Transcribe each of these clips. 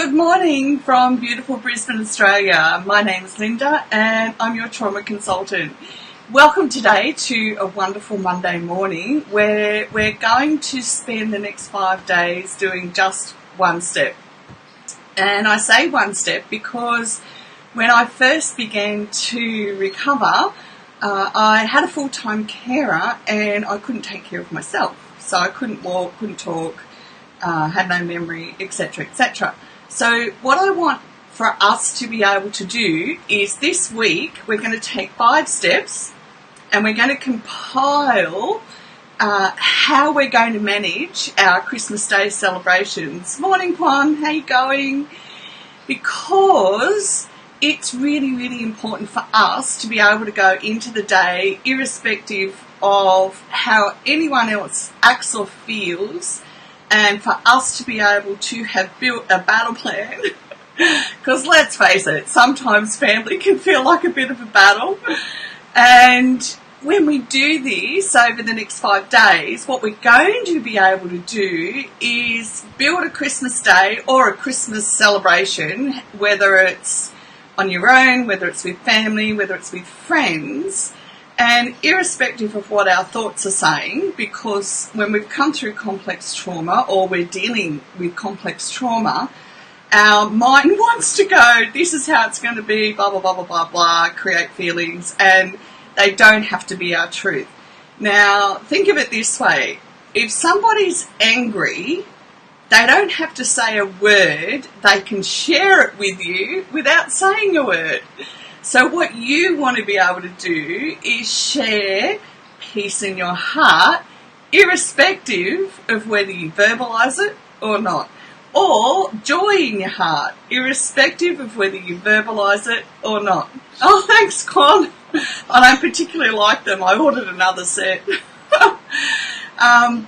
Good morning from beautiful Brisbane, Australia. My name is Linda and I'm your trauma consultant. Welcome today to a wonderful Monday morning where we're going to spend the next 5 days doing just one step. And I say one step because when I first began to recover, I had a full-time carer and I couldn't take care of myself. So I couldn't walk, couldn't talk, had no memory, etc., etc. So what I want for us to be able to do is this week we're going to take 5 steps and we're going to compile how we're going to manage our Christmas Day celebrations. Morning, Quan, how you going? Because it's really, really important for us to be able to go into the day irrespective of how anyone else acts or feels, and for us to be able to have built a battle plan. Because let's face it, sometimes family can feel like a bit of a battle. And when we do this over the next 5 days, what we're going to be able to do is build a Christmas Day or a Christmas celebration, whether it's on your own, whether it's with family, whether it's with friends, and irrespective of what our thoughts are saying, because when we've come through complex trauma or we're dealing with complex trauma, our mind wants to go, this is how it's going to be, blah, blah, blah, blah, blah, blah, create feelings, and they don't have to be our truth. Now, think of it this way. If somebody's angry, they don't have to say a word. They can share it with you without saying a word. So what you want to be able to do is share peace in your heart, irrespective of whether you verbalise it or not. Or joy in your heart, irrespective of whether you verbalise it or not. Oh, thanks, Con. I don't particularly like them. I ordered another set. But I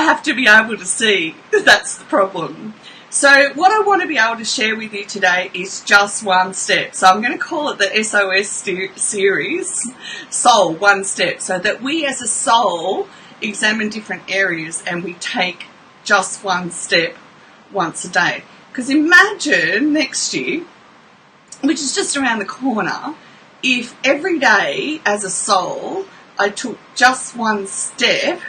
have to be able to see. That's the problem. So what I want to be able to share with you today is just one step. So I'm going to call it the SOS series, Soul, One Step, so that we as a soul examine different areas and we take just one step once a day. Because imagine next year, which is just around the corner, if every day as a soul I took just one step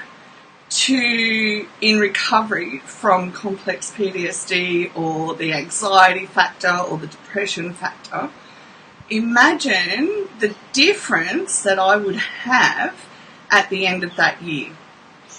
in recovery from complex PTSD or the anxiety factor or the depression factor. Imagine the difference that I would have at the end of that year.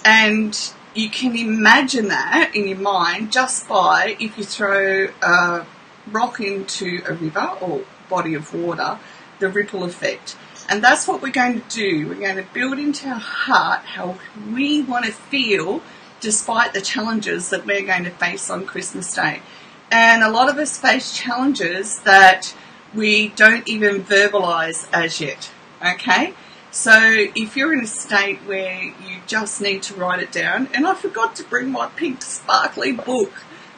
And you can imagine that in your mind just by if you throw a rock into a river or body of water, the ripple effect. And that's what we're going to do. We're going to build into our heart how we want to feel despite the challenges that we're going to face on Christmas Day. And a lot of us face challenges that we don't even verbalise as yet, okay? So if you're in a state where you just need to write it down, and I forgot to bring my pink sparkly book,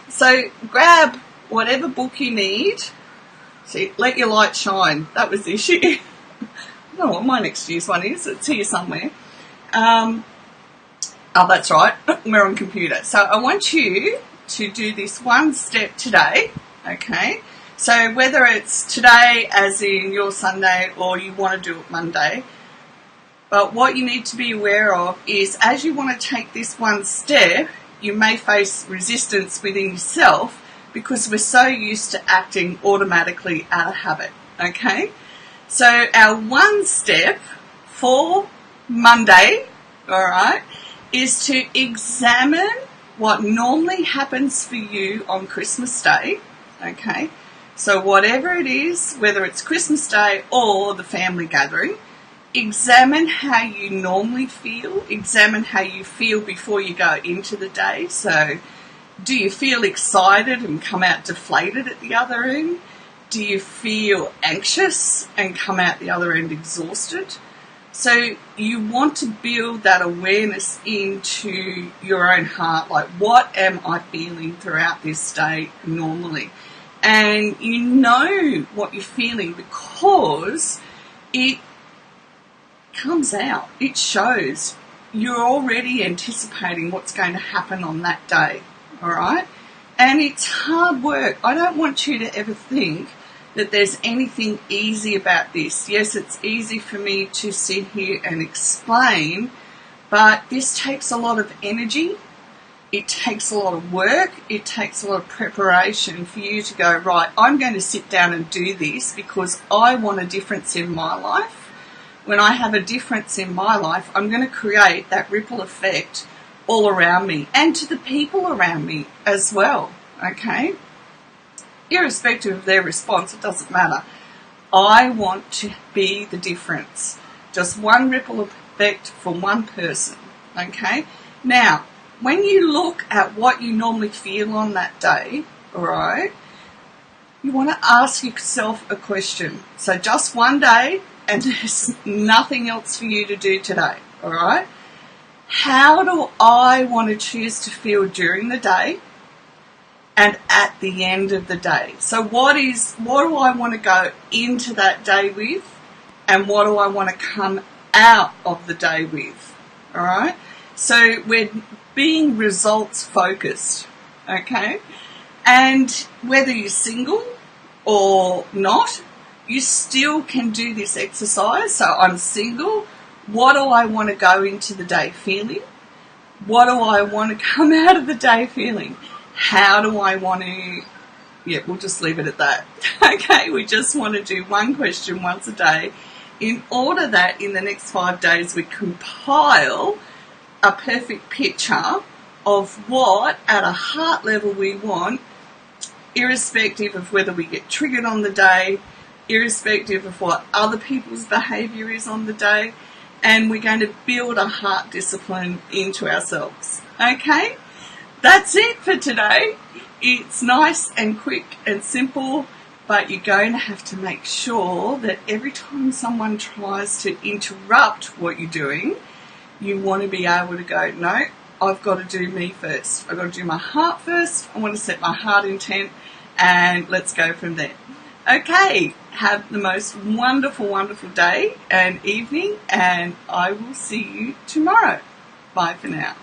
so grab whatever book you need. See, let your light shine. That was the issue. I don't know what my next year's one is. It's here somewhere. Oh, that's right. We're on computer. So I want you to do this one step today, okay? So whether it's today as in your Sunday or you want to do it Monday, but what you need to be aware of is as you want to take this one step, you may face resistance within yourself because we're so used to acting automatically out of habit, okay? So our one step for Monday, all right, is to examine what normally happens for you on Christmas Day, okay? So whatever it is, whether it's Christmas Day or the family gathering, examine how you normally feel, examine how you feel before you go into the day. So do you feel excited and come out deflated at the other end? Do you feel anxious and come out the other end exhausted? So you want to build that awareness into your own heart, like what am I feeling throughout this day normally? And you know what you're feeling because it comes out, it shows. You're already anticipating what's going to happen on that day, all right? And it's hard work. I don't want you to ever think that there's anything easy about this. Yes, it's easy for me to sit here and explain, but this takes a lot of energy. It takes a lot of work. It takes a lot of preparation for you to go, right, I'm going to sit down and do this because I want a difference in my life. When I have a difference in my life, I'm going to create that ripple effect all around me and to the people around me as well, okay? Irrespective of their response, it doesn't matter. I want to be the difference. Just one ripple effect for one person, okay? Now, when you look at what you normally feel on that day, all right, you want to ask yourself a question. So just one day, and there's nothing else for you to do today, all right? How do I want to choose to feel during the day and at the end of the day? So what do I want to go into that day with, and what do I want to come out of the day with, all right? So we're being results focused, okay? And whether you're single or not, you still can do this exercise. So I'm single. What do I want to go into the day feeling? What do I want to come out of the day feeling? How do I want to... Yeah, we'll just leave it at that. Okay, we just want to do one question once a day in order that in the next 5 days we compile a perfect picture of what at a heart level we want, irrespective of whether we get triggered on the day, irrespective of what other people's behaviour is on the day, and we're going to build a heart discipline into ourselves. Okay? That's it for today. It's nice and quick and simple, but you're going to have to make sure that every time someone tries to interrupt what you're doing, you want to be able to go, no, I've got to do me first. I've got to do my heart first. I want to set my heart intent, and let's go from there. Okay, have the most wonderful, wonderful day and evening, and I will see you tomorrow. Bye for now.